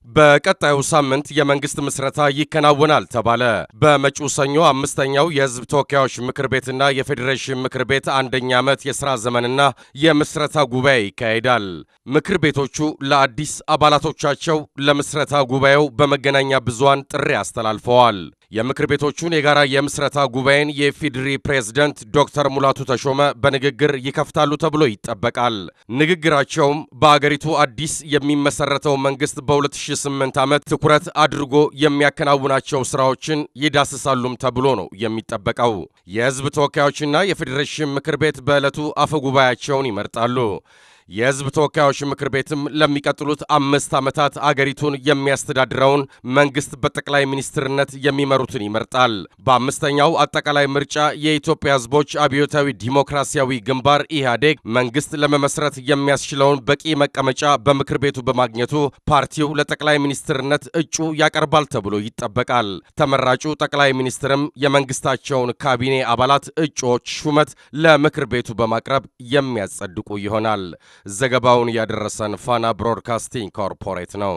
በቀጣዩ ሳምንት የመንግስት ምስረታ ይከናወናል ተባለ። በመጪው ሰኞ አምስተኛው የህዝብ ተወካዮች ምክር ቤትና የፌዴሬሽን ምክር ቤት አንደኛ ዓመት የሥራ ዘመንና የምስረታ ጉባኤ ይካሄዳል። ምክር ቤቶቹ ለአዲስ አባላቶቻቸው ለምስረታ ጉባኤው በመገናኛ ብዙሃን ጥሪ አስተላልፈዋል። የምክር ቤቶቹን የጋራ የምስረታ ጉባኤን የኢፌዴሪ ፕሬዝዳንት ዶክተር ሙላቱ ተሾመ በንግግር ይከፍታሉ ተብሎ ይጠበቃል። ንግግራቸውም በአገሪቱ አዲስ የሚመሰረተው መንግስት በ2008 ዓመት ትኩረት አድርጎ የሚያከናውናቸው ስራዎችን ይዳስሳሉም ተብሎ ነው የሚጠበቀው። የህዝብ ተወካዮችና የፌዴሬሽን ምክር ቤት በዕለቱ አፈ ጉባኤያቸውን ይመርጣሉ። የህዝብ ተወካዮች ምክር ቤትም ለሚቀጥሉት 5 ዓመታት አገሪቱን የሚያስተዳድረውን መንግስት በጠቅላይ ሚኒስትርነት የሚመሩትን ይመርጣል። በአምስተኛው አጠቃላይ ምርጫ የኢትዮጵያ ህዝቦች አብዮታዊ ዲሞክራሲያዊ ግንባር ኢህአዴግ መንግስት ለመመስረት የሚያስችለውን በቂ መቀመጫ በምክር ቤቱ በማግኘቱ ፓርቲው ለጠቅላይ ሚኒስትርነት እጩ ያቀርባል ተብሎ ይጠበቃል። ተመራጩ ጠቅላይ ሚኒስትርም የመንግስታቸውን ካቢኔ አባላት እጩዎች ሹመት ለምክር ቤቱ በማቅረብ የሚያጸድቁ ይሆናል። ዘገባውን ያደረሰን ፋና ብሮድካስቲንግ ኮርፖሬት ነው።